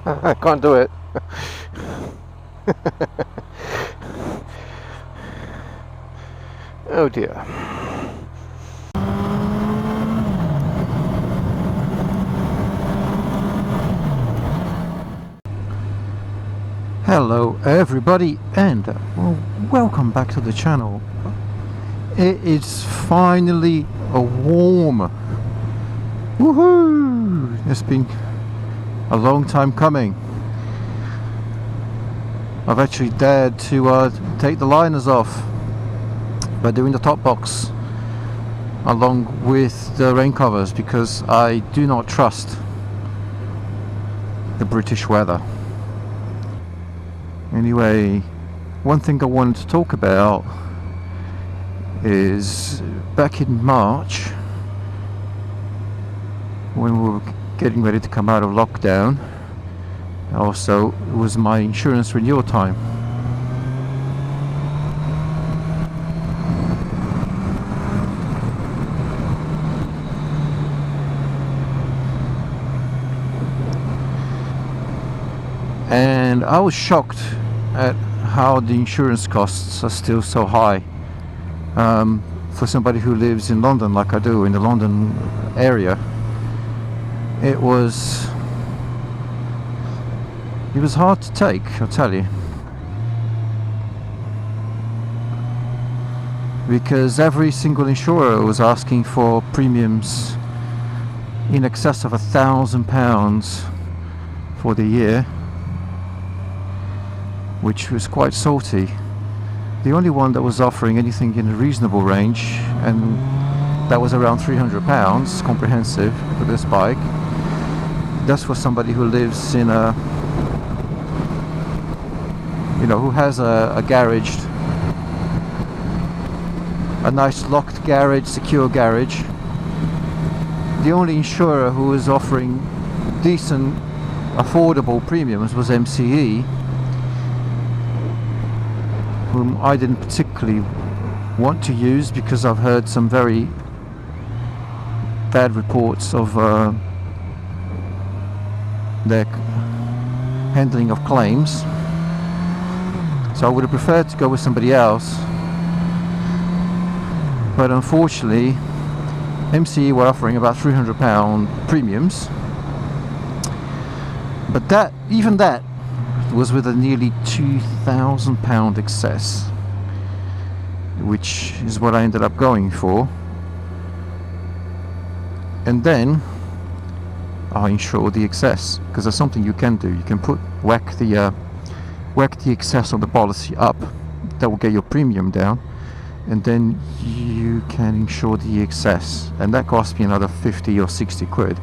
I can't do it. Oh dear. Hello everybody, and welcome back to the channel. It is finally a warm. Woohoo! It's been a long time coming. I've actually dared to take the liners off by doing the top box along with the rain covers, because I do not trust the British weather. Anyway, one thing I wanted to talk about is back in March, when we were getting ready to come out of lockdown. Also, it was my insurance renewal time. And I was shocked at how the insurance costs are still so high. For somebody who lives in London like I do, in the London area, it was hard to take, I'll tell you, because every single insurer was asking for premiums in excess of £1,000 for the year, which was quite salty. The only one that was offering anything in a reasonable range, and that was around £300 comprehensive for this bike. That's for somebody who lives in a, who has a garage, a nice locked garage, secure garage. The only insurer who was offering decent, affordable premiums was MCE, whom I didn't particularly want to use because I've heard some very bad reports of their handling of claims. So I would have preferred to go with somebody else, but unfortunately MCE were offering about £300 premiums, but even that was with a nearly £2,000 excess, which is what I ended up going for. And then I insure the excess, because there's something you can do. You can whack the excess of the policy up. That will get your premium down, and then you can insure the excess, and that cost me another 50 or 60 quid.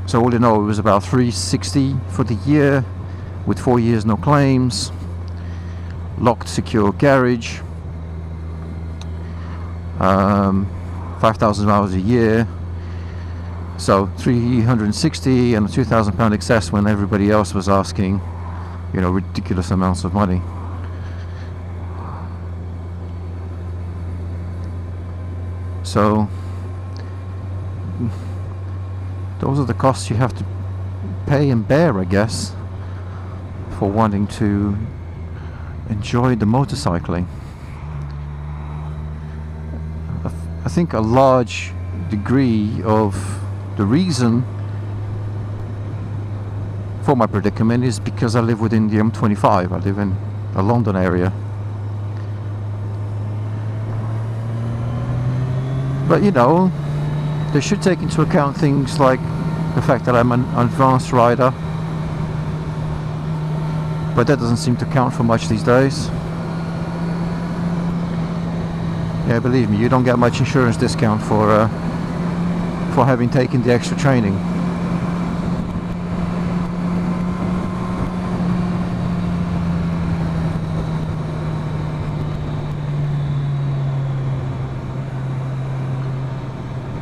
So all in all, it was about £360 for the year, with 4 years no claims, locked secure garage, 5,000 hours a year. So 360 and a £2,000 excess, when everybody else was asking, ridiculous amounts of money. So those are the costs you have to pay and bear, I guess, for wanting to enjoy the motorcycling. I think a large degree of the reason for my predicament is because I live within the M25. I live in the London area. But they should take into account things like the fact that I'm an advanced rider, but that doesn't seem to count for much these days. Yeah, believe me, you don't get much insurance discount for having taken the extra training.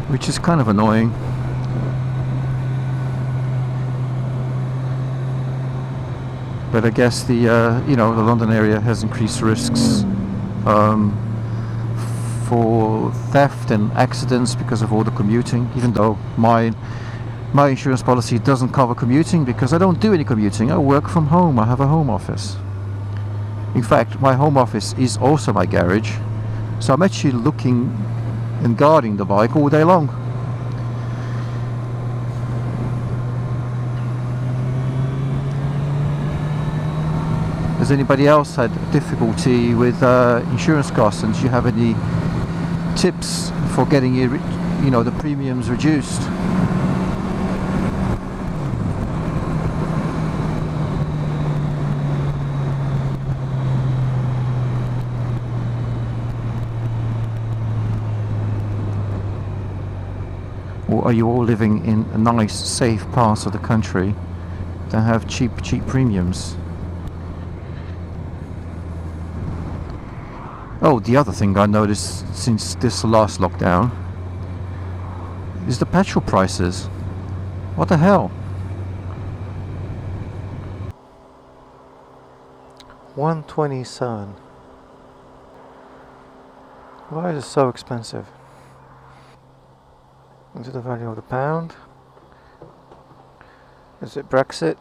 Which is kind of annoying. But I guess the the London area has increased risks for theft and accidents because of all the commuting, even though my My insurance policy doesn't cover commuting because I don't do any commuting. I work from home. I have a home office. In fact, my home office is also my garage, so I'm actually looking and guarding the bike all day long. Has anybody else had difficulty with insurance costs, and do you have any tips for getting the premiums reduced? Or are you all living in a nice, safe parts of the country that have cheap premiums? Oh, the other thing I noticed since this last lockdown is the petrol prices. What the hell? 127. Why is it so expensive? Is it the value of the pound? Is it Brexit?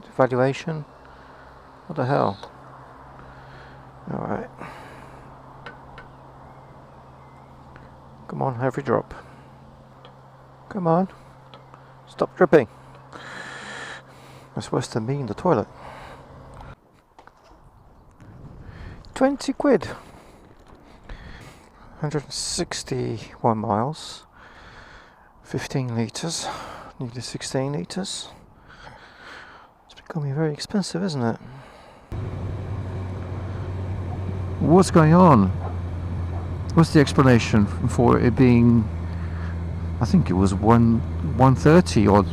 Devaluation? What the hell? Alright. Come on, every drop. Come on. Stop dripping. That's worse than me in the toilet. 20 quid. 161 miles. 15 litres, nearly 16 litres. It's becoming very expensive, isn't it? What's going on? What's the explanation for it being, I think it was 1.30 or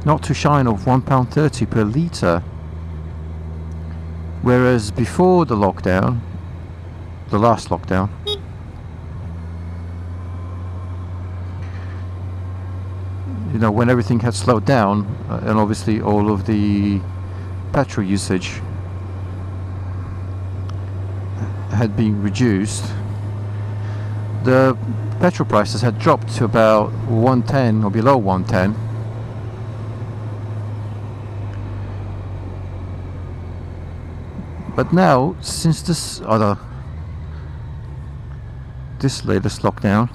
not too shy of £1.30 per litre, whereas before the lockdown, the last lockdown, when everything had slowed down, and obviously all of the petrol usage had been reduced, the petrol prices had dropped to about 110 or below 110. But now, since this latest lockdown,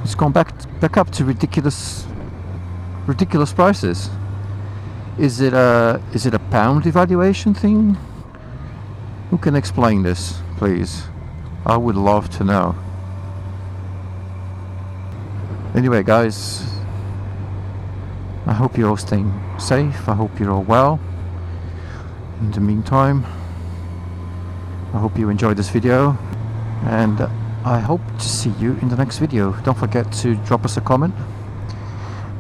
it's gone back up to ridiculous prices. Is it a pound devaluation thing? Who can explain this, please? I would love to know. Anyway, guys, I hope you're all staying safe. I hope you're all well. In the meantime, I hope you enjoyed this video, and I hope to see you in the next video. Don't forget to drop us a comment,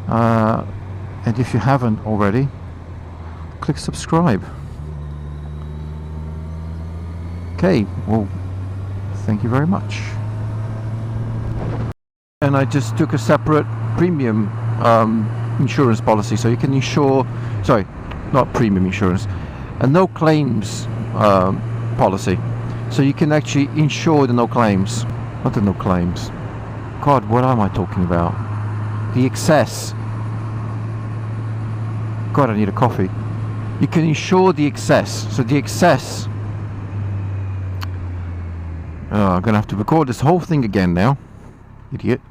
and if you haven't already, click subscribe. Okay, well, thank you very much. And I just took a separate premium insurance policy, so you can insure, sorry, not premium insurance, a no claims policy, so you can actually insure the no claims. Not the no claims. God, what am I talking about? The excess. God, I need a coffee. You can insure the excess. So the excess. I'm gonna have to record this whole thing again now. Idiot.